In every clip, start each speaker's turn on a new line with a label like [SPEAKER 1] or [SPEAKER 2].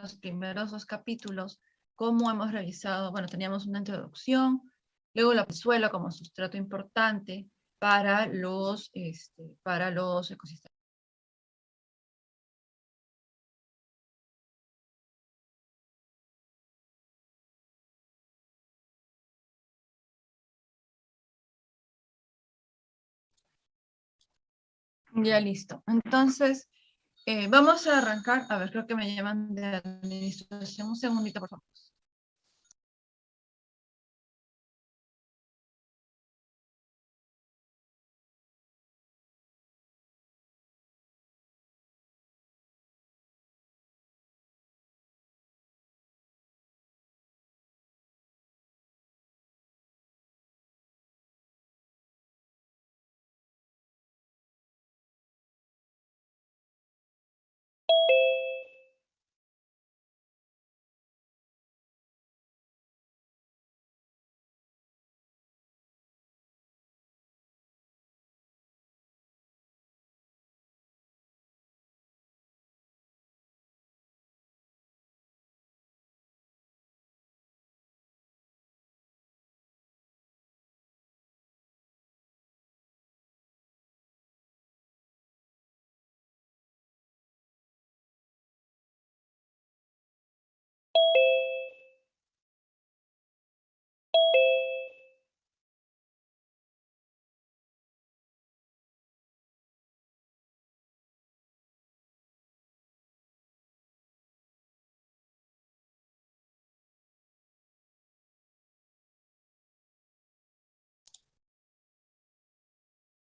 [SPEAKER 1] los primeros 2 capítulos cómo hemos revisado, bueno, teníamos una introducción, luego la suelo como sustrato importante para los ecosistemas. Ya listo. Entonces, vamos a arrancar. A ver, creo que me llaman de administración. Un segundito, por favor.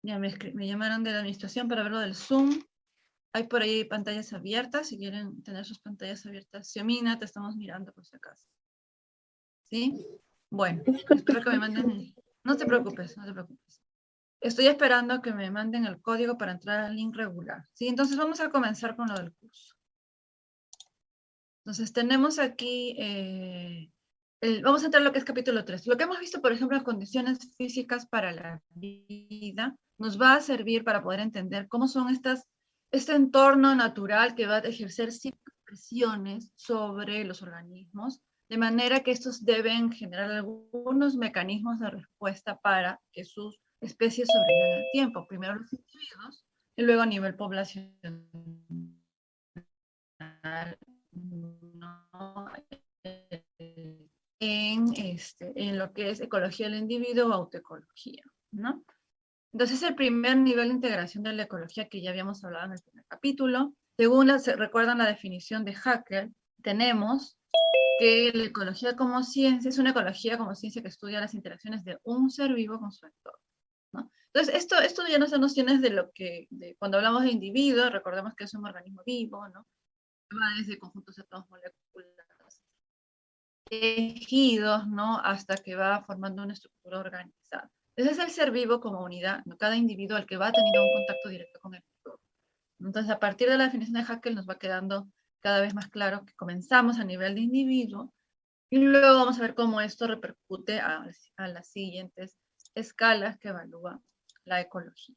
[SPEAKER 1] Ya me llamaron de la administración para ver lo del Zoom. Hay por ahí pantallas abiertas. Si quieren tener sus pantallas abiertas, Xiomina, te estamos mirando por si acaso. ¿Sí? Bueno, espero que me manden. No te preocupes, no te preocupes. Estoy esperando que me manden el código para entrar al link regular. ¿Sí? Entonces vamos a comenzar con lo del curso. Entonces tenemos aquí, vamos a entrar a lo que es capítulo 3. Lo que hemos visto, por ejemplo, en condiciones físicas para la vida, nos va a servir para poder entender cómo son este entorno natural que va a ejercer ciertas presiones sobre los organismos, de manera que estos deben generar algunos mecanismos de respuesta para que sus especies sobrevivan al tiempo. Primero los individuos y luego a nivel poblacional, ¿no? En lo que es ecología del individuo o autoecología, ¿no? Entonces, el primer nivel de integración de la ecología que ya habíamos hablado en el primer capítulo, según recuerdan la definición de Haeckel, tenemos que la ecología como ciencia es una ecología como ciencia que estudia las interacciones de un ser vivo con su entorno, ¿no? Entonces, esto ya nos da nociones de lo que, cuando hablamos de individuo, recordemos que es un organismo vivo, ¿no? Va desde conjuntos de átomos, moléculas, tejidos, ¿no? Hasta que va formando una estructura organizada. Ese es el ser vivo como unidad, ¿no? Cada individuo al que va teniendo un contacto directo con el entorno. Entonces, a partir de la definición de Haeckel nos va quedando cada vez más claro que comenzamos a nivel de individuo y luego vamos a ver cómo esto repercute a las siguientes escalas que evalúa la ecología.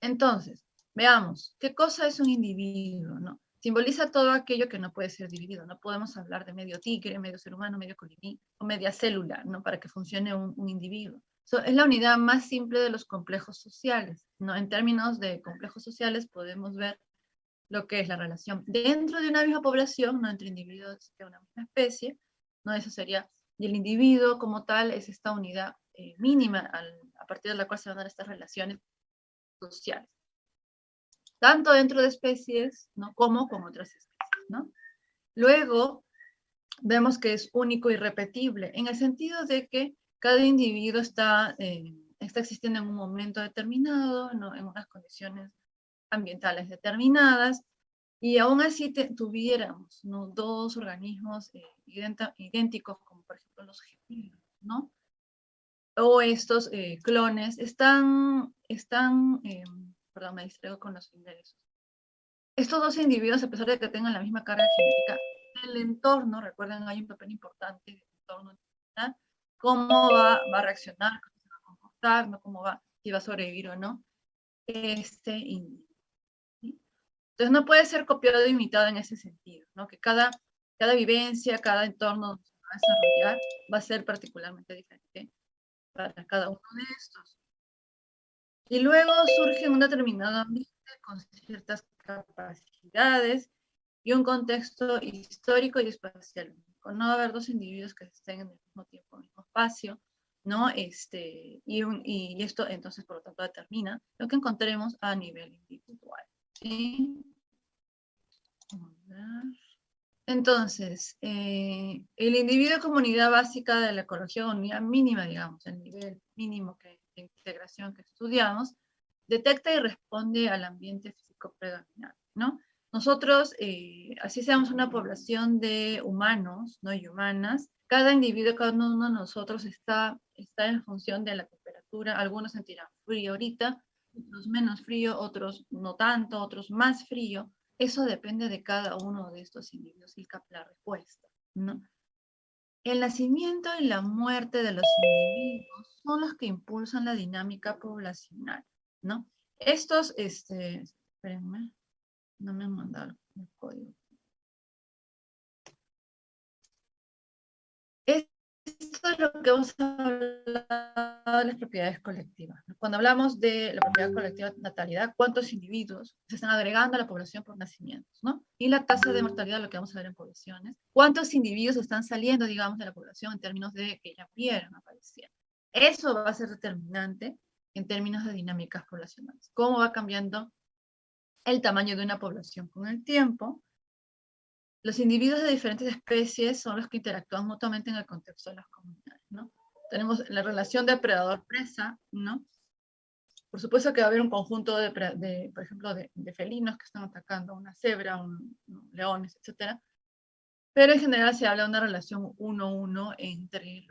[SPEAKER 1] Entonces, veamos, ¿qué cosa es un individuo, no? Simboliza todo aquello que no puede ser dividido. No podemos hablar de medio tigre, medio ser humano, medio colibrí o media célula, ¿no? Para que funcione un individuo. Es la unidad más simple de los complejos sociales, ¿no? En términos de complejos sociales podemos ver lo que es la relación dentro de una misma población, no entre individuos de una misma especie, ¿no? Eso sería, y el individuo como tal es esta unidad mínima a partir de la cual se van a dar estas relaciones sociales, tanto dentro de especies, ¿no? Como con otras especies, ¿no? Luego, vemos que es único y repetible, en el sentido de que cada individuo está existiendo en un momento determinado, ¿no? En unas condiciones ambientales determinadas, y aún así tuviéramos, ¿no? Dos organismos idénticos, como por ejemplo los gemelos, ¿no? O estos clones, perdón, me distraigo con los ingresos. Estos dos individuos, a pesar de que tengan la misma carga genética, el entorno, recuerden, hay un papel importante del entorno, ¿verdad? Cómo va a reaccionar, cómo se va a comportar, ¿no? Cómo va, si va a sobrevivir o no, este individuo, ¿sí? Entonces no puede ser copiado e imitado en ese sentido, ¿no? Que cada vivencia, cada entorno donde se va a desarrollar va a ser particularmente diferente para cada uno de estos. Y luego surge un determinado ambiente con ciertas capacidades y un contexto histórico y espacial. Con no haber dos individuos que estén en el mismo tiempo, en el mismo espacio, ¿no? Y esto entonces, por lo tanto, determina lo que encontremos a nivel individual. ¿Sí? Entonces, el individuo como unidad básica de la ecología, unidad mínima, digamos, el nivel mínimo de integración que estudiamos, detecta y responde al ambiente físico predominante, ¿no? Nosotros, así seamos una población de humanos, ¿no? Y humanas, cada individuo, cada uno de nosotros está en función de la temperatura. Algunos sentirán frío ahorita, otros menos frío, otros no tanto, otros más frío. Eso depende de cada uno de estos individuos y la respuesta, ¿no? El nacimiento y la muerte de los individuos son los que impulsan la dinámica poblacional, ¿no? Estos, espérenme, no me han mandado el código. Esto es lo que vamos a hablar de las propiedades colectivas. Cuando hablamos de la propiedad colectiva de natalidad, ¿cuántos individuos se están agregando a la población por nacimientos, ¿no? Y la tasa de mortalidad, lo que vamos a ver en poblaciones. ¿Cuántos individuos están saliendo, digamos, de la población en términos de que ya murieron, aparecieron? Eso va a ser determinante en términos de dinámicas poblacionales. ¿Cómo va cambiando el tamaño de una población con el tiempo? Los individuos de diferentes especies son los que interactúan mutuamente en el contexto de las comunidades, ¿no? Tenemos la relación depredador-presa, ¿no? Por supuesto que va a haber un conjunto por ejemplo, de felinos que están atacando a una cebra, leones, etc. Pero en general se habla de una relación 1-1 entre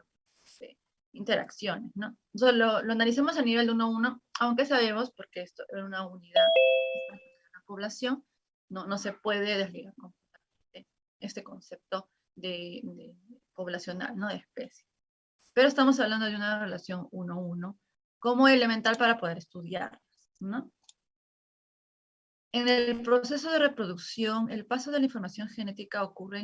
[SPEAKER 1] interacciones, ¿no? Entonces lo analicemos a nivel 1-1, aunque sabemos, porque esto es una unidad de la población, no se puede desligar completamente este concepto de poblacional, ¿no? De especie. Pero estamos hablando de una relación 1-1 como elemental para poder estudiarlas, ¿no? En el proceso de reproducción, el paso de la información genética ocurre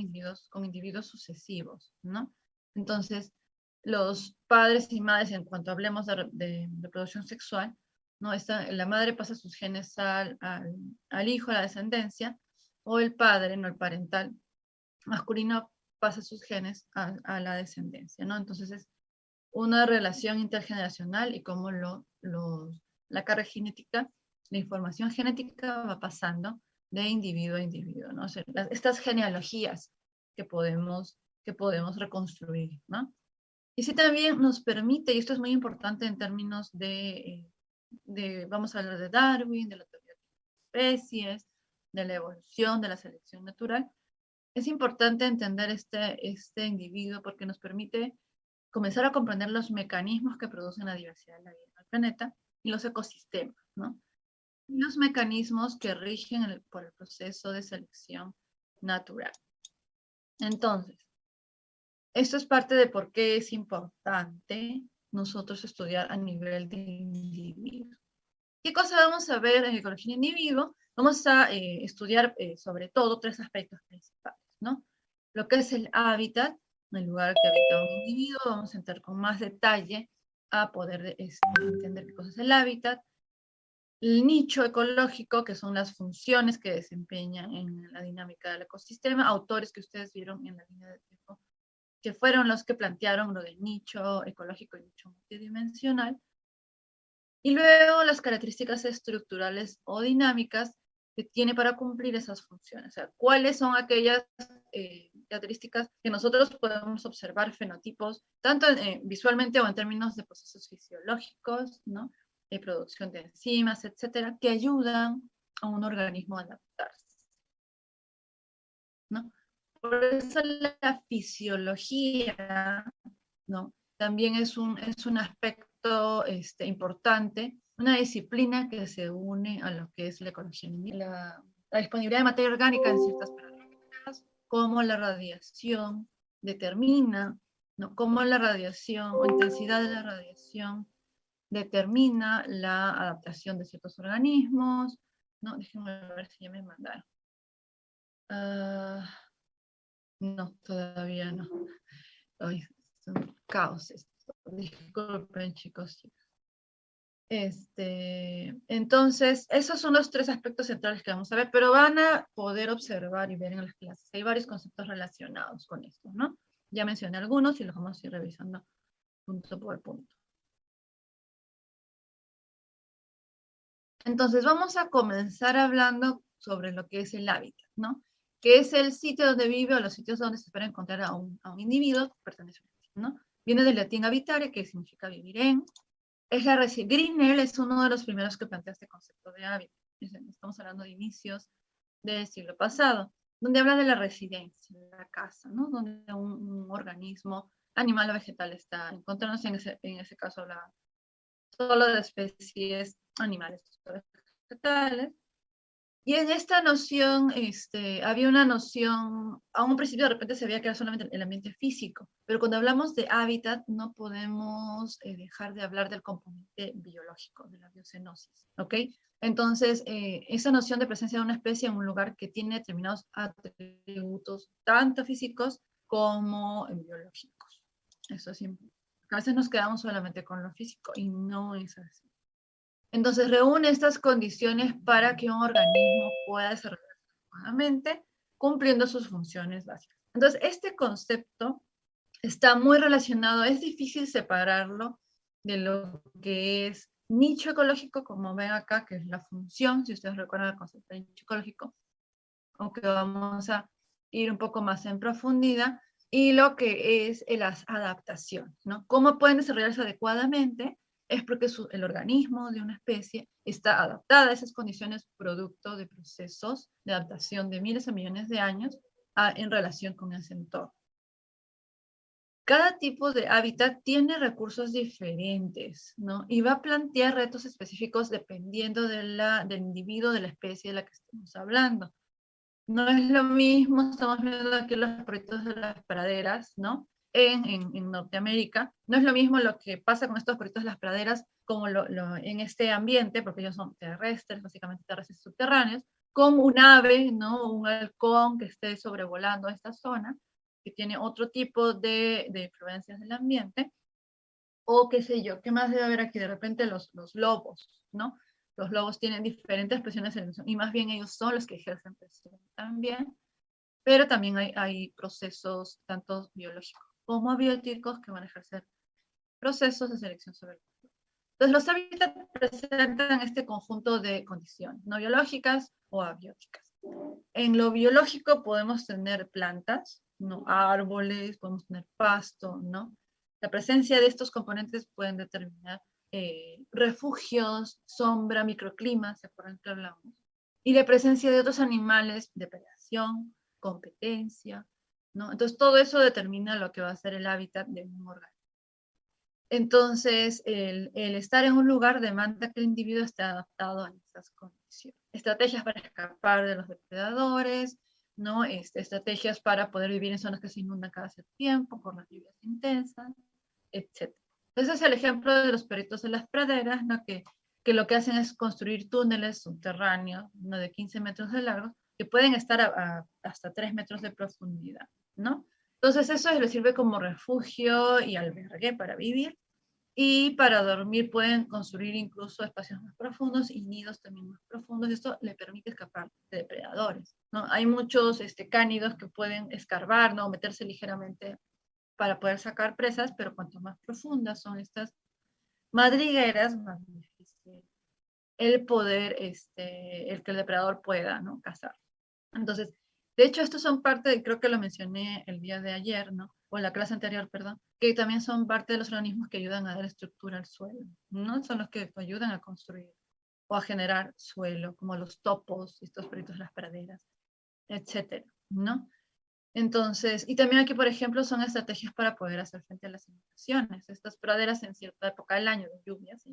[SPEAKER 1] con individuos sucesivos, ¿no? Entonces, los padres y madres, en cuanto hablemos de reproducción sexual, ¿no? La madre pasa sus genes al hijo, a la descendencia, o el padre, no el parental masculino, pasa sus genes a la descendencia, ¿no? Entonces es una relación intergeneracional y cómo la carga genética, la información genética va pasando de individuo a individuo, ¿no? O sea, estas genealogías que podemos reconstruir, ¿no? Y sí también nos permite, y esto es muy importante en términos vamos a hablar de Darwin, de la teoría de especies, de la evolución, de la selección natural. Es importante entender este individuo porque nos permite comenzar a comprender los mecanismos que producen la diversidad de la vida en el planeta y los ecosistemas, ¿no? Y los mecanismos que rigen por el proceso de selección natural. Entonces, esto es parte de por qué es importante nosotros estudiar a nivel de individuo. ¿Qué cosa vamos a ver en ecología de individuo? Vamos a estudiar sobre todo tres aspectos principales, ¿no? Lo que es el hábitat, el lugar que habita un individuo, vamos a entrar con más detalle a poder entender qué cosa es el hábitat. El nicho ecológico, que son las funciones que desempeñan en la dinámica del ecosistema, autores que ustedes vieron en la línea de tiempo, que fueron los que plantearon lo del nicho ecológico y nicho multidimensional. Y luego las características estructurales o dinámicas que tiene para cumplir esas funciones. O sea, cuáles son aquellas características que nosotros podemos observar, fenotipos, tanto visualmente o en términos de procesos fisiológicos, ¿no? Producción de enzimas, etcétera, que ayudan a un organismo a adaptarse, ¿no? Por eso la fisiología, ¿no? También es un aspecto importante, una disciplina que se une a lo que es la ecología, la disponibilidad de materia orgánica en ciertas parámetros, cómo la radiación determina, ¿no? Cómo la radiación o intensidad de la radiación determina la adaptación de ciertos organismos, No, déjenme ver si ya me mandaron. Ah, no, todavía no. Ay, es un caos esto. Disculpen, chicos, chicas. Entonces, esos son los tres aspectos centrales que vamos a ver, pero van a poder observar y ver en las clases. Hay varios conceptos relacionados con esto, ¿no? Ya mencioné algunos y los vamos a ir revisando punto por punto. Entonces, vamos a comenzar hablando sobre lo que es el hábitat, ¿no? Que es el sitio donde vive o los sitios donde se espera encontrar a un individuo que pertenece a un sitio, ¿no? Viene del latín habitare, que significa vivir en. Es la Grinnell es uno de los primeros que plantea este concepto de hábitat. Estamos hablando de inicios del siglo pasado, donde habla de la residencia, de la casa, ¿no? Donde un organismo animal o vegetal está encontrándose, en ese caso habla solo de especies animales o vegetales. Y en esta noción, había una noción, a un principio de repente se veía que era solamente el ambiente físico, pero cuando hablamos de hábitat no podemos dejar de hablar del componente biológico, de la biocenosis, ¿ok? Entonces, esa noción de presencia de una especie en un lugar que tiene determinados atributos, tanto físicos como biológicos. Eso siempre. A veces nos quedamos solamente con lo físico y no es así. Entonces reúne estas condiciones para que un organismo pueda desarrollarse adecuadamente, cumpliendo sus funciones básicas. Entonces, este concepto está muy relacionado, es difícil separarlo de lo que es nicho ecológico, como ven acá, que es la función, si ustedes recuerdan el concepto de nicho ecológico, aunque vamos a ir un poco más en profundidad, y lo que es la adaptación, ¿no? ¿Cómo pueden desarrollarse adecuadamente? Es porque el organismo de una especie está adaptada a esas condiciones producto de procesos de adaptación de miles o millones de años en relación con ese entorno. Cada tipo de hábitat tiene recursos diferentes, ¿no? Y va a plantear retos específicos dependiendo del individuo, de la especie de la que estemos hablando. No es lo mismo, estamos viendo aquí los proyectos de las praderas, ¿no? En Norteamérica. No es lo mismo lo que pasa con estos proyectos de las praderas como en este ambiente, porque ellos son terrestres, básicamente terrestres subterráneos, con un ave, ¿no? Un halcón que esté sobrevolando esta zona, que tiene otro tipo de influencias del ambiente, o qué sé yo, ¿qué más debe haber aquí? De repente los lobos, ¿no? Los lobos tienen diferentes presiones y más bien ellos son los que ejercen presión también, pero también hay procesos tanto biológicos como abióticos que van a ejercer procesos de selección sobre el cuerpo. Entonces los hábitats presentan este conjunto de condiciones, no biológicas o abióticas. En lo biológico podemos tener plantas, ¿no? Árboles, podemos tener pasto, ¿no? La presencia de estos componentes pueden determinar refugios, sombra, microclimas, ¿se acuerdan que hablamos? Y la presencia de otros animales, depredación, competencia, ¿no? Entonces todo eso determina lo que va a ser el hábitat de un organismo. Entonces, el estar en un lugar demanda que el individuo esté adaptado a esas condiciones. Estrategias para escapar de los depredadores, ¿no? Estrategias para poder vivir en zonas que se inundan cada cierto tiempo, por las lluvias intensas, etc. Ese es el ejemplo de los perritos de las praderas, ¿no? Que lo que hacen es construir túneles subterráneos, ¿no? De 15 metros de largo, que pueden estar hasta 3 metros de profundidad, ¿no? Entonces eso les sirve como refugio y albergue para vivir. Y para dormir pueden construir incluso espacios más profundos y nidos también más profundos. Esto le permite escapar de depredadores, ¿no? Hay muchos cánidos que pueden escarbar, ¿no? Meterse ligeramente para poder sacar presas, pero cuanto más profundas son estas madrigueras, más difícil el poder, el que el depredador pueda, ¿no? Cazar. Entonces, de hecho, estos son parte, creo que lo mencioné el día de ayer, ¿no? O en la clase anterior, perdón, que también son parte de los organismos que ayudan a dar estructura al suelo, ¿no? Son los que ayudan a construir o a generar suelo, como los topos, estos perritos de las praderas, etcétera, ¿no? Entonces, y también aquí, por ejemplo, son estrategias para poder hacer frente a las inundaciones. Estas praderas en cierta época del año de lluvias,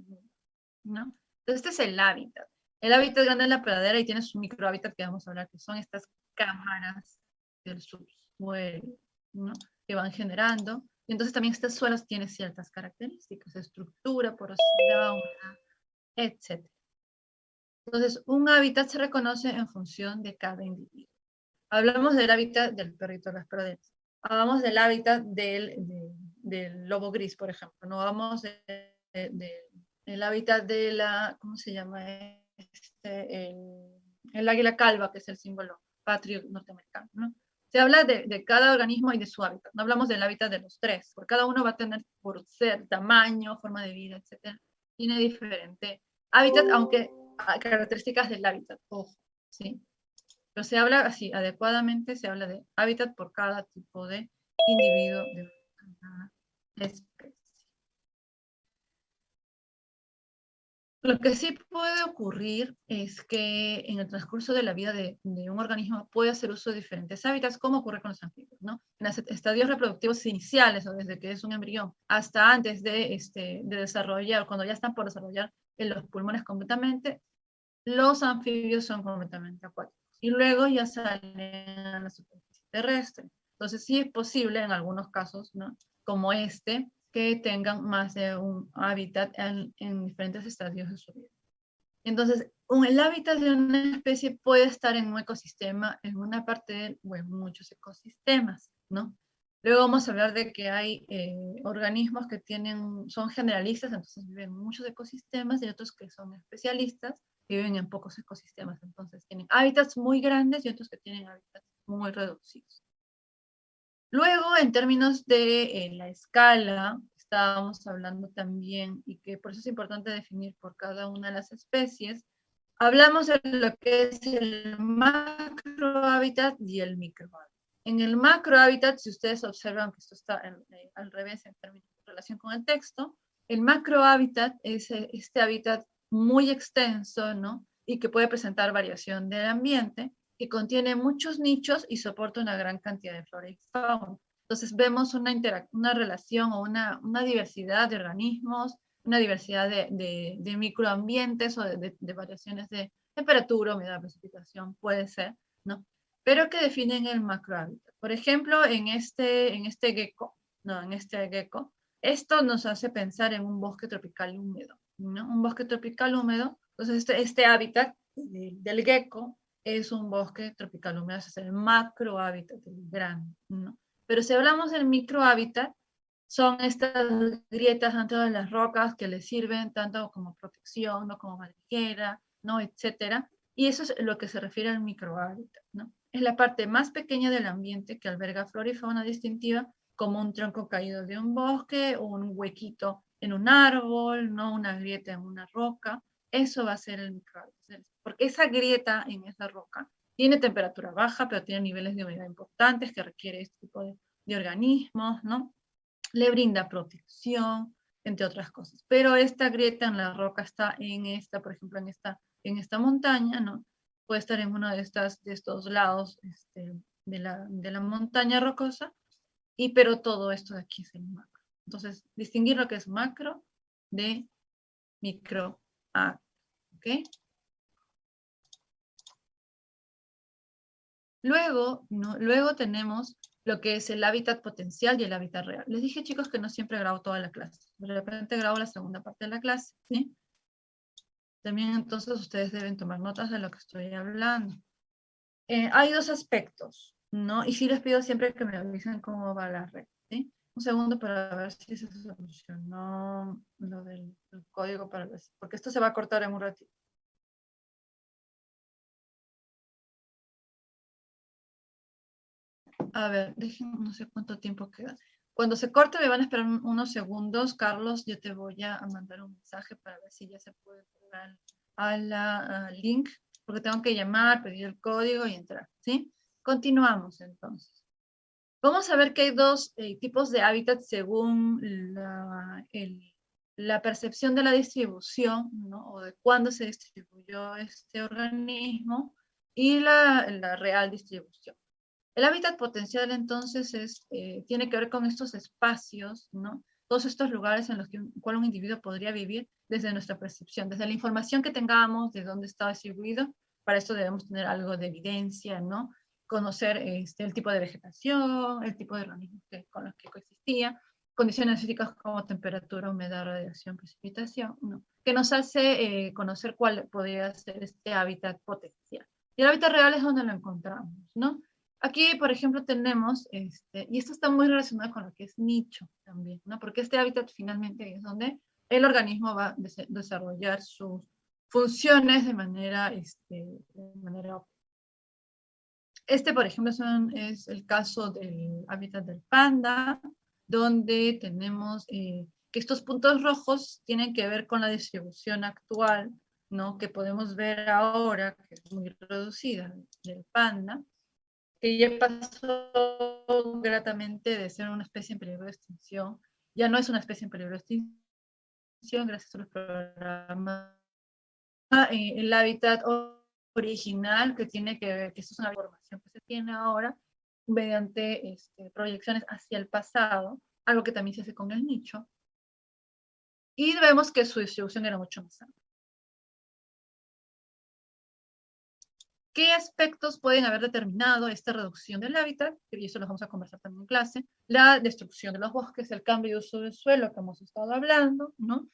[SPEAKER 1] ¿no? Entonces, este es el hábitat. El hábitat grande es la pradera y tiene su microhábitat que vamos a hablar, que son estas cámaras del subsuelo, ¿no? Que van generando. Y entonces también estos suelos tienen ciertas características, estructura, porosidad, humedad, etc. Entonces, un hábitat se reconoce en función de cada individuo. Hablamos del hábitat del perrito de las praderas. Hablamos del hábitat del lobo gris, por ejemplo. No hablamos del hábitat de la, ¿cómo se llama? El águila calva, que es el símbolo patrio norteamericano, ¿no? Se habla de cada organismo y de su hábitat. No hablamos del hábitat de los tres, porque cada uno va a tener, por ser tamaño, forma de vida, etcétera, tiene diferente hábitat, aunque características del hábitat, ojo, ¿sí? Pero se habla así, adecuadamente se habla de hábitat por cada tipo de individuo de una especie. Lo que sí puede ocurrir es que en el transcurso de la vida de un organismo puede hacer uso de diferentes hábitats, como ocurre con los anfibios, ¿no? En los estadios reproductivos iniciales, o desde que es un embrión, hasta antes de desarrollar, cuando ya están por desarrollar en los pulmones completamente, los anfibios son completamente acuáticos. Y luego ya salen a la superficie terrestre. Entonces sí es posible en algunos casos, ¿no? Como que tengan más de un hábitat en diferentes estadios de su vida. Entonces, el hábitat de una especie puede estar en un ecosistema, en una parte o en muchos ecosistemas, ¿no? Luego vamos a hablar de que hay organismos que son generalistas, entonces viven en muchos ecosistemas, y otros que son especialistas, que viven en pocos ecosistemas. Entonces tienen hábitats muy grandes y otros que tienen hábitats muy reducidos. Luego, en términos de la escala, estábamos hablando también, y que por eso es importante definir por cada una de las especies, hablamos de lo que es el macrohábitat y el microhábitat. En el macrohábitat, si ustedes observan que esto está al revés en términos de relación con el texto, el macrohábitat es este hábitat muy extenso, ¿no? Y que puede presentar variación del ambiente, que contiene muchos nichos y soporta una gran cantidad de flora y fauna. Entonces vemos una relación o una diversidad de organismos, una diversidad de microambientes o de variaciones de temperatura, humedad, precipitación, puede ser, ¿no? Pero que definen el macrohábitat. Por ejemplo, en este gecko, no, en este gecko, esto nos hace pensar en un bosque tropical húmedo, ¿no? Un bosque tropical húmedo. Entonces, este hábitat del gecko es un bosque tropical húmedo, es el macrohábitat, el gran, ¿no? Pero si hablamos del microhábitat, son estas grietas dentro de las rocas que les sirven tanto como protección, ¿no? Como madriguera, ¿no? Etcétera. Y eso es lo que se refiere al microhábitat, ¿no? Es la parte más pequeña del ambiente que alberga flora y fauna distintiva, como un tronco caído de un bosque o un huequito en un árbol, ¿no? Una grieta en una roca. Eso va a ser el microhábitat. Porque esa grieta en esa roca tiene temperatura baja, pero tiene niveles de humedad importantes que requiere este tipo de organismos, ¿no? Le brinda protección, entre otras cosas. Pero esta grieta en la roca está por ejemplo, en esta montaña, ¿no? Puede estar en uno de estos lados de la montaña rocosa, pero todo esto de aquí es el macro. Entonces, distinguir lo que es macro de micro, ¿ok? Luego, ¿no? Luego tenemos lo que es el hábitat potencial y el hábitat real. Les dije, chicos, que no siempre grabo toda la clase. De repente grabo la segunda parte de la clase, ¿sí? También entonces ustedes deben tomar notas de lo que estoy hablando. Hay dos aspectos, ¿no? Y sí les pido siempre que me avisen cómo va la red, ¿sí? Un segundo para ver si se solucionó lo del código para ver, porque esto se va a cortar en un ratito. A ver, dejen, no sé cuánto tiempo queda. Cuando se corte me van a esperar unos segundos. Carlos, yo te voy a mandar un mensaje para ver si ya se puede pegar al link, porque tengo que llamar, pedir el código y entrar, ¿sí? Continuamos entonces. Vamos a ver que hay dos tipos de hábitats según la percepción de la distribución, ¿no? O de cuándo se distribuyó este organismo y la real distribución. El hábitat potencial entonces tiene que ver con estos espacios, ¿no? Todos estos lugares en los que un individuo podría vivir desde nuestra percepción, desde la información que tengamos de dónde está distribuido. Para esto debemos tener algo de evidencia, ¿no? Conocer el tipo de vegetación, el tipo de organismos con los que coexistía, condiciones físicas como temperatura, humedad, radiación, precipitación, ¿no? Que nos hace conocer cuál podría ser este hábitat potencial. Y el hábitat real es donde lo encontramos, ¿no? Aquí, por ejemplo, tenemos, y esto está muy relacionado con lo que es nicho también, ¿no? Porque este hábitat finalmente es donde el organismo va a desarrollar sus funciones de manera óptima. Por ejemplo, es el caso del hábitat del panda, donde tenemos que estos puntos rojos tienen que ver con la distribución actual, ¿no? Que podemos ver ahora, que es muy reducida, del panda, que ya pasó gratamente de ser una especie en peligro de extinción, ya no es una especie en peligro de extinción gracias a los programas. El hábitat original que tiene que ver, que esto es una información que se tiene ahora mediante proyecciones hacia el pasado, algo que también se hace con el nicho, y vemos que su distribución era mucho más amplia. ¿Qué aspectos pueden haber determinado esta reducción del hábitat? Y eso lo vamos a conversar también en clase. La destrucción de los bosques, el cambio de uso del suelo que hemos estado hablando, ¿no?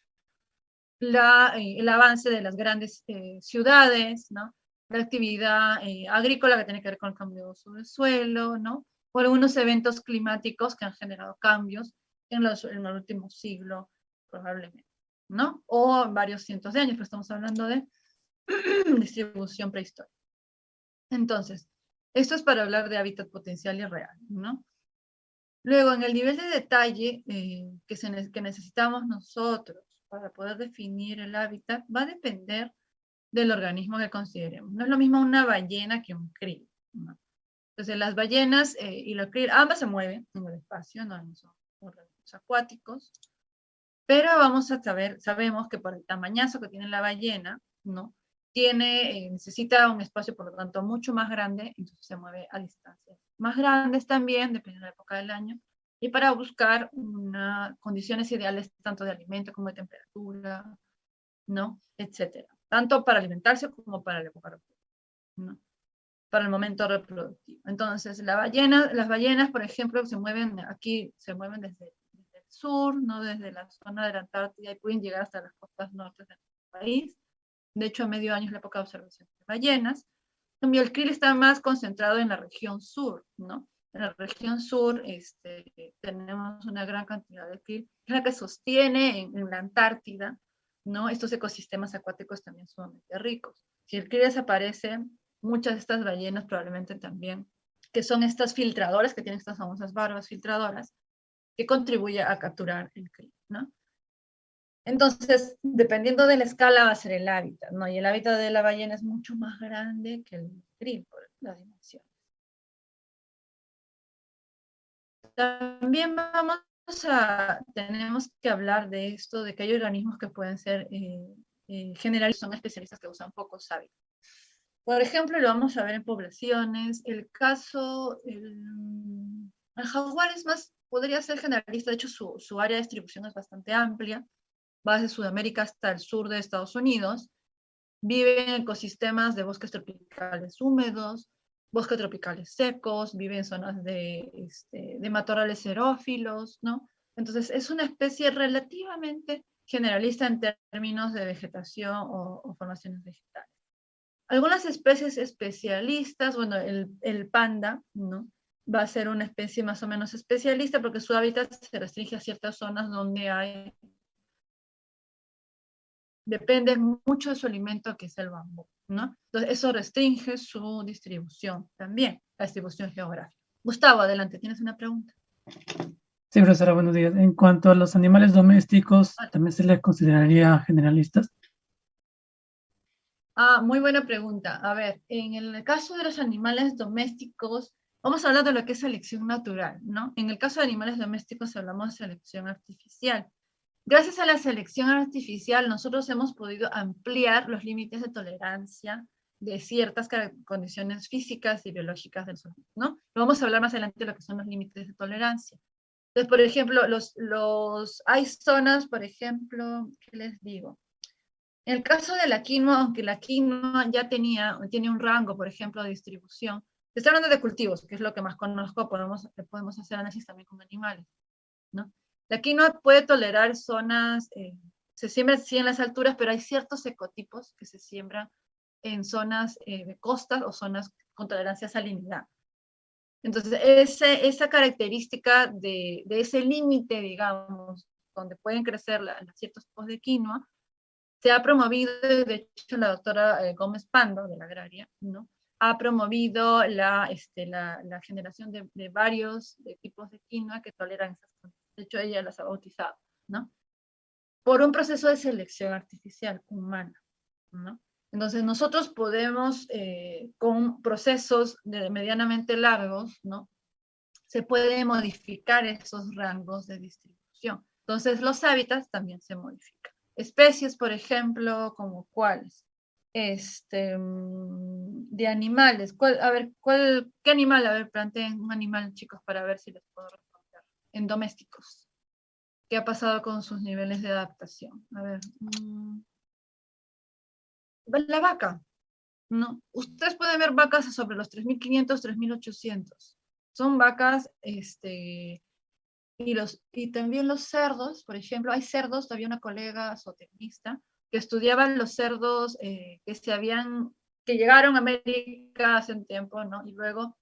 [SPEAKER 1] El avance de las grandes ciudades, ¿no? La actividad agrícola que tiene que ver con el cambio de uso del suelo, ¿no? O algunos eventos climáticos que han generado cambios en el último siglo, probablemente, ¿no? O en varios cientos de años, pero estamos hablando de distribución prehistórica. Entonces, esto es para hablar de hábitat potencial y real, ¿no? Luego, en el nivel de detalle que necesitamos nosotros para poder definir el hábitat, va a depender del organismo que consideremos. No es lo mismo una ballena que un krill, ¿no? Entonces, las ballenas y los krill, ambas se mueven en el espacio, no son organismos acuáticos, pero sabemos que por el tamañazo que tiene la ballena, ¿no? Necesita un espacio, por lo tanto, mucho más grande, entonces se mueve a distancias más grandes también, dependiendo de la época del año, y para buscar condiciones ideales tanto de alimento como de temperatura, ¿no? Etcétera. Tanto para alimentarse como para la época reproductiva, ¿no? Para el momento reproductivo. Entonces, las ballenas, por ejemplo, se mueven desde el sur, ¿no? Desde la zona de la Antártida y pueden llegar hasta las costas norte de nuestro país. De hecho, a medio año es la época de observación de ballenas. Y el krill está más concentrado en la región sur, ¿no? En la región sur tenemos una gran cantidad de krill, que es la que sostiene en la Antártida, ¿no? Estos ecosistemas acuáticos también sumamente ricos. Si el krill desaparece, muchas de estas ballenas probablemente también, que son estas filtradoras, que tienen estas famosas barbas filtradoras, que contribuyen a capturar el krill, ¿no? Entonces, dependiendo de la escala va a ser el hábitat, ¿no? Y el hábitat de la ballena es mucho más grande que el krill por la dimensión. También tenemos que hablar de esto, de que hay organismos que pueden ser generalistas, son especialistas que usan pocos hábitats. Por ejemplo, lo vamos a ver en poblaciones, el jaguar podría ser generalista, de hecho su área de distribución es bastante amplia, va desde Sudamérica hasta el sur de Estados Unidos, vive en ecosistemas de bosques tropicales húmedos, bosques tropicales secos, vive en zonas de matorrales xerófilos, ¿no? Entonces es una especie relativamente generalista en términos de vegetación o formaciones vegetales. Algunas especies especialistas, bueno, el panda, ¿no? Va a ser una especie más o menos especialista porque su hábitat se restringe a ciertas zonas donde depende mucho de su alimento, que es el bambú, ¿no? Entonces, eso restringe su distribución también, la distribución geográfica. Gustavo, adelante, ¿tienes una pregunta?
[SPEAKER 2] Sí, profesora, buenos días. En cuanto a los animales domésticos, ¿también se les consideraría generalistas?
[SPEAKER 1] Muy buena pregunta. A ver, en el caso de los animales domésticos, vamos a hablar de lo que es selección natural, ¿no? En el caso de animales domésticos hablamos de selección artificial. Gracias a la selección artificial, nosotros hemos podido ampliar los límites de tolerancia de ciertas condiciones físicas y biológicas del suelo, ¿no? Vamos a hablar más adelante de lo que son los límites de tolerancia. Entonces, por ejemplo, hay zonas, por ejemplo, ¿qué les digo? En el caso de la quinoa, aunque la quinoa ya tiene un rango, por ejemplo, de distribución, se está hablando de cultivos, que es lo que más conozco, podemos hacer análisis también con animales, ¿no? La quinoa puede tolerar zonas, se siembra sí en las alturas, pero hay ciertos ecotipos que se siembran en zonas de costas o zonas con tolerancia a salinidad. Entonces, esa característica de ese límite, digamos, donde pueden crecer ciertos tipos de quinoa, se ha promovido, de hecho, la doctora Gómez Pando, de la Agraria, ¿no? Ha promovido la generación de varios tipos de quinoa que toleran esas condiciones. De hecho, ella las ha bautizado, ¿no? Por un proceso de selección artificial humana, ¿no? Entonces, nosotros podemos, con procesos medianamente largos, ¿no? Se puede modificar esos rangos de distribución. Entonces, los hábitats también se modifican. Especies, por ejemplo, como cuáles. De animales. ¿Qué animal? A ver, planteen un animal, chicos, para ver si les puedo responder. En domésticos. ¿Qué ha pasado con sus niveles de adaptación? A ver. La vaca. ¿No? Ustedes pueden ver vacas sobre los 3.500, 3.800. Son vacas, y también los cerdos, por ejemplo, hay cerdos, había una colega zootecnista que estudiaban los cerdos que llegaron a América hace un tiempo, ¿no? Y luego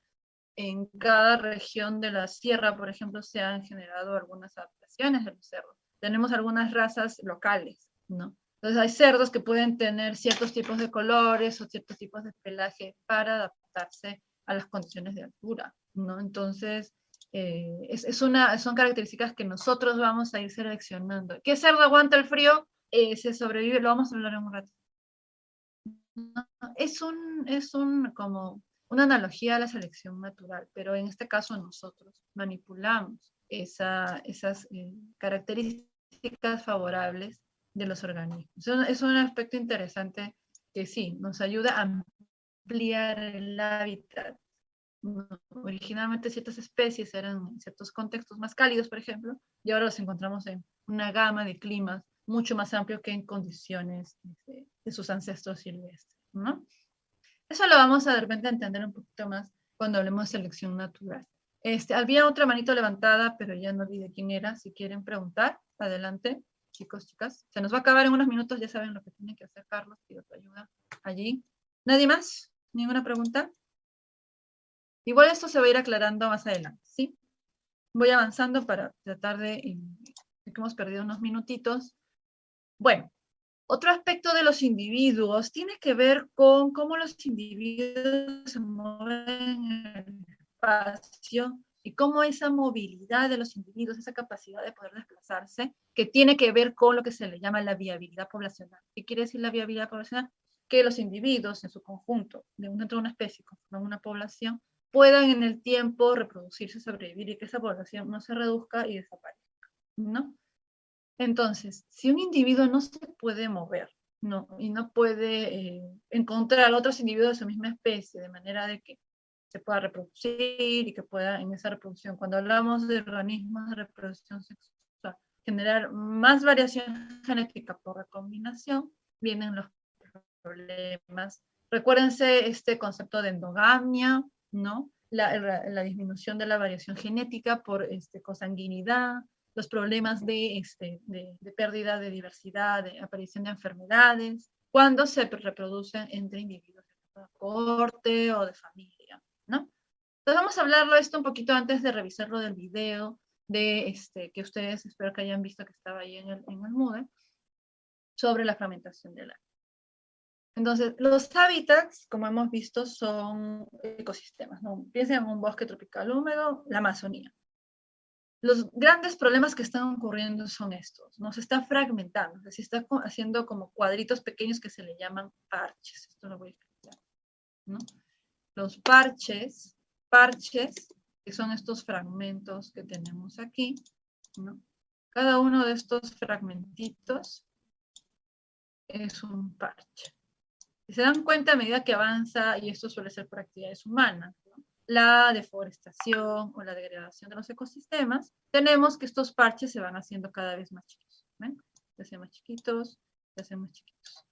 [SPEAKER 1] en cada región de la sierra, por ejemplo, se han generado algunas adaptaciones de los cerdos. Tenemos algunas razas locales, ¿no? Entonces hay cerdos que pueden tener ciertos tipos de colores o ciertos tipos de pelaje para adaptarse a las condiciones de altura, ¿no? Entonces, son características que nosotros vamos a ir seleccionando. ¿Qué cerdo aguanta el frío? Se sobrevive, lo vamos a hablar en un rato. Es como una analogía a la selección natural, pero en este caso nosotros manipulamos esas características favorables de los organismos. Es un aspecto interesante que sí, nos ayuda a ampliar el hábitat. Originalmente ciertas especies eran en ciertos contextos más cálidos, por ejemplo, y ahora los encontramos en una gama de climas mucho más amplio que en condiciones de sus ancestros silvestres, ¿no? Eso lo vamos a de repente entender un poquito más cuando hablemos de selección natural. Había otra manito levantada, pero ya no vi de quién era. Si quieren preguntar, adelante, chicos, chicas. Se nos va a acabar en unos minutos, ya saben lo que tiene que hacer Carlos, pido tu ayuda allí. ¿Nadie más? ¿Ninguna pregunta? Igual esto se va a ir aclarando más adelante, ¿sí? Voy avanzando para tratar de que hemos perdido unos minutitos. Bueno, otro aspecto de los individuos tiene que ver con cómo los individuos se mueven en el espacio y cómo esa movilidad de los individuos, esa capacidad de poder desplazarse, que tiene que ver con lo que se le llama la viabilidad poblacional. ¿Qué quiere decir la viabilidad poblacional? Que los individuos en su conjunto, dentro de una especie, conforman una población, puedan en el tiempo reproducirse, sobrevivir y que esa población no se reduzca y desaparezca, ¿no? Entonces, si un individuo no se puede mover, ¿no? Y no puede encontrar otros individuos de su misma especie, de manera de que se pueda reproducir y que pueda en esa reproducción, cuando hablamos de organismos de reproducción sexual, generar más variación genética por recombinación, vienen los problemas. Recuérdense este concepto de endogamia, ¿no? La disminución de la variación genética por consanguinidad, los problemas de pérdida de diversidad, de aparición de enfermedades, cuando se reproducen entre individuos de corte o de familia, ¿no? Entonces vamos a hablarlo esto un poquito antes de revisarlo del video que ustedes espero que hayan visto que estaba ahí en el Moodle, sobre la fragmentación del agua. Entonces, los hábitats, como hemos visto, son ecosistemas, ¿no? Piensen en un bosque tropical húmedo, la Amazonía. Los grandes problemas que están ocurriendo son estos, ¿no? Se está fragmentando, se está haciendo como cuadritos pequeños que se le llaman parches. Esto lo voy a explicar, ¿no? Los parches, que son estos fragmentos que tenemos aquí, ¿no? Cada uno de estos fragmentitos es un parche. Si se dan cuenta, a medida que avanza, y esto suele ser por actividades humanas, ¿no? La deforestación o la degradación de los ecosistemas, tenemos que estos parches se van haciendo cada vez más chiquitos. ¿Ven? Se hacen más chiquitos, se hacen más chiquitos.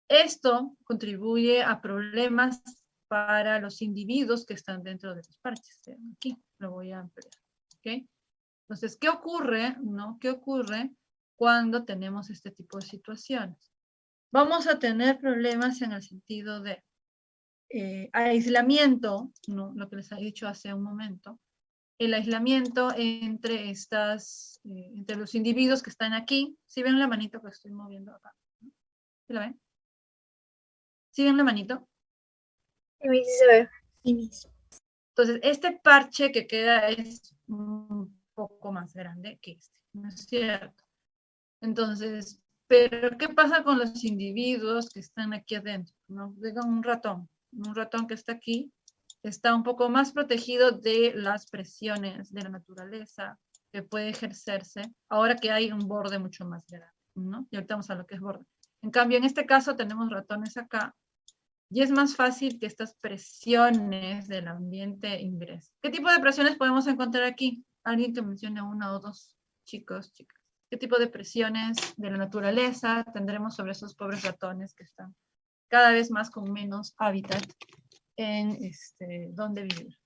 [SPEAKER 1] Esto contribuye a problemas para los individuos que están dentro de los parches. Aquí lo voy a ampliar. ¿Okay? Entonces, ¿qué ocurre, no? ¿Qué ocurre cuando tenemos este tipo de situaciones? Vamos a tener problemas en el sentido de aislamiento, ¿no? Lo que les he dicho hace un momento, el aislamiento entre entre los individuos que están aquí. ¿Sí ven la manito que estoy moviendo acá? ¿Sí la ven? ¿Sí ven la manito?
[SPEAKER 3] Sí, sí se ve. Sí.
[SPEAKER 1] Entonces, este parche que queda es un poco más grande que este, ¿no es cierto? Entonces, pero ¿qué pasa con los individuos que están aquí adentro? ¿No? Digan un ratón que está aquí, está un poco más protegido de las presiones de la naturaleza que puede ejercerse ahora que hay un borde mucho más grande, ¿no? Y ahorita vamos a lo que es borde. En cambio, en este caso tenemos ratones acá y es más fácil que estas presiones del ambiente ingresen. ¿Qué tipo de presiones podemos encontrar aquí? Alguien que mencione una o dos, chicos, chicas. ¿Qué tipo de presiones de la naturaleza tendremos sobre esos pobres ratones que están cada vez más con menos hábitat en dónde vivir?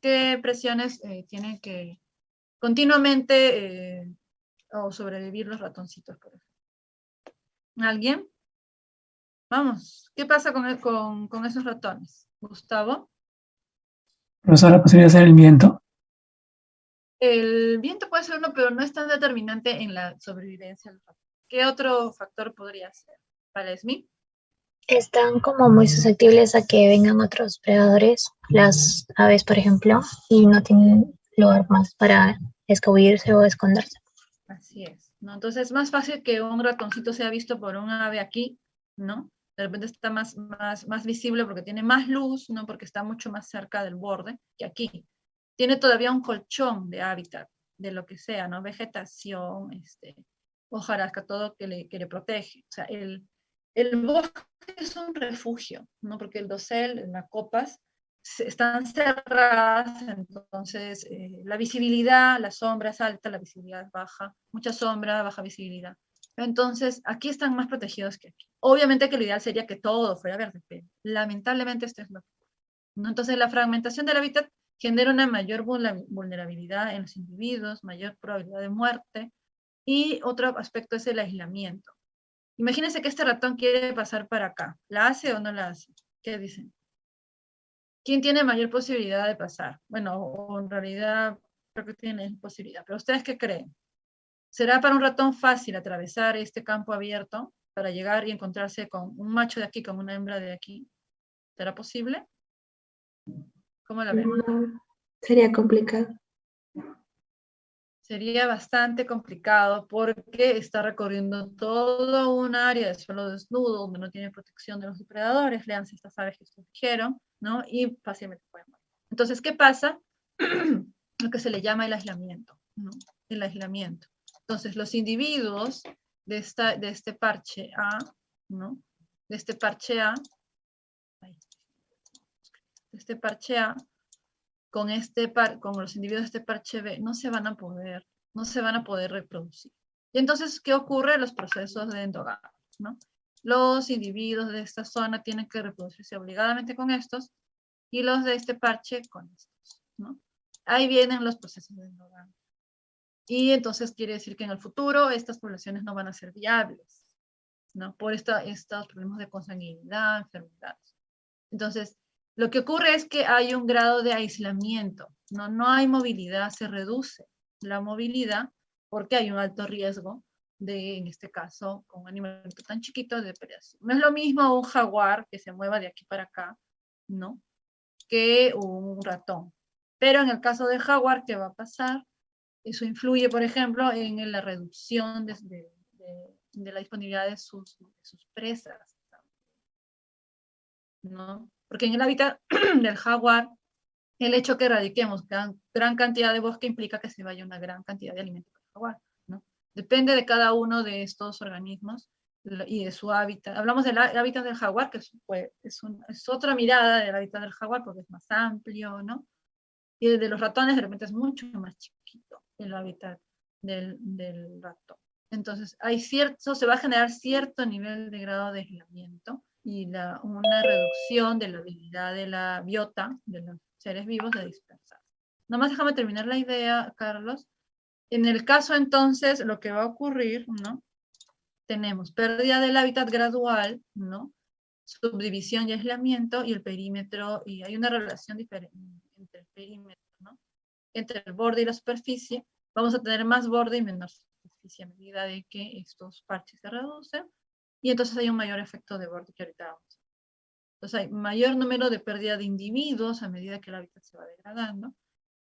[SPEAKER 1] ¿Qué presiones tienen que continuamente o sobrevivir los ratoncitos, por ejemplo? ¿Alguien? Vamos, ¿qué pasa con esos ratones? Gustavo.
[SPEAKER 2] Profesora, ¿podría ser el viento?
[SPEAKER 1] El viento puede ser uno, pero no es tan determinante en la sobrevivencia del ratón. ¿Qué otro factor podría ser? ¿Para Smith?
[SPEAKER 3] Están como muy susceptibles a que vengan otros predadores, las aves, por ejemplo, y no tienen lugar más para escabullirse o esconderse.
[SPEAKER 1] Así es, ¿no? Entonces es más fácil que un ratoncito sea visto por un ave aquí, ¿no? De repente está más visible porque tiene más luz, ¿no? Porque está mucho más cerca del borde que aquí. Tiene todavía un colchón de hábitat, de lo que sea, ¿no? Vegetación, hojarasca, todo que le protege. O sea, el bosque es un refugio, ¿no? Porque el dosel, las copas, están cerradas, entonces la visibilidad, la sombra es alta, la visibilidad es baja, mucha sombra, baja visibilidad. Entonces, aquí están más protegidos que aquí. Obviamente que lo ideal sería que todo fuera verde, pero lamentablemente esto es lo que ocurre, ¿no? Entonces, la fragmentación del hábitat genera una mayor vulnerabilidad en los individuos, mayor probabilidad de muerte, y otro aspecto es el aislamiento. Imagínense que este ratón quiere pasar para acá. ¿La hace o no la hace? ¿Qué dicen? ¿Quién tiene mayor posibilidad de pasar? Bueno, o en realidad creo que tiene posibilidad, pero ¿ustedes qué creen? ¿Será para un ratón fácil atravesar este campo abierto para llegar y encontrarse con un macho de aquí, con una hembra de aquí? ¿Será posible? ¿Cómo la ven?
[SPEAKER 4] No, sería complicado.
[SPEAKER 1] Sería bastante complicado porque está recorriendo todo un área de suelo desnudo donde no tiene protección de los depredadores, leanse estas aves que ustedes dijeron, ¿no? Y fácilmente pueden morir. Entonces, ¿qué pasa? Lo que se le llama el aislamiento, ¿no? El aislamiento. Entonces, los individuos de este parche A, ¿no? De este parche A, de este parche A, con los individuos de este parche B, no se van a poder reproducir. Y entonces, ¿qué ocurre? Los procesos de endogamia, ¿no? Los individuos de esta zona tienen que reproducirse obligadamente con estos, y los de este parche con estos, ¿no? Ahí vienen los procesos de endogamia. Y entonces quiere decir que en el futuro estas poblaciones no van a ser viables, ¿no? Por estos problemas de consanguinidad, enfermedades. Entonces, lo que ocurre es que hay un grado de aislamiento, no hay movilidad, se reduce la movilidad porque hay un alto riesgo de, en este caso, con un animal tan chiquito, de depredación. No es lo mismo un jaguar que se mueva de aquí para acá, ¿no? Que un ratón. Pero en el caso del jaguar, ¿qué va a pasar? Eso influye, por ejemplo, en la reducción de la disponibilidad de sus presas, ¿no? Porque en el hábitat del jaguar, el hecho que erradiquemos gran cantidad de bosque implica que se vaya una gran cantidad de alimento para el jaguar, ¿no? Depende de cada uno de estos organismos y de su hábitat. Hablamos del hábitat del jaguar, que es otra mirada del hábitat del jaguar porque es más amplio, ¿no? Y el de los ratones de repente es mucho más chiquito el hábitat del ratón. Entonces, se va a generar cierto nivel de grado de aislamiento y una reducción de la habilidad de la biota, de los seres vivos, de dispersarse. Nomás déjame terminar la idea, Carlos. En el caso entonces, lo que va a ocurrir, ¿no? Tenemos pérdida del hábitat gradual, ¿no? Subdivisión y aislamiento, y el perímetro, y hay una relación diferente entre el perímetro, ¿no? Entre el borde y la superficie. Vamos a tener más borde y menor superficie a medida de que estos parches se reducen, y entonces hay un mayor efecto de borde que ahorita vamos a ver. Entonces hay mayor número de pérdida de individuos a medida que el hábitat se va degradando,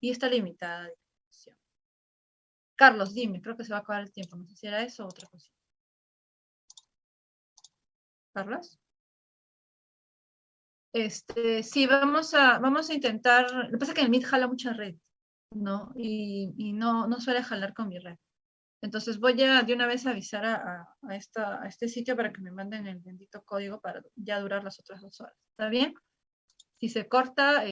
[SPEAKER 1] y está limitada de distribución. Carlos, dime, creo que se va a acabar el tiempo, no sé si era eso o otra cosa. Carlos. Sí, vamos a intentar, lo que pasa es que el Meet jala mucha red, ¿no? Y no suele jalar con mi red. Entonces voy a de una vez avisar a este sitio para que me manden el bendito código para ya durar las otras 2 horas. ¿Está bien? Si se corta...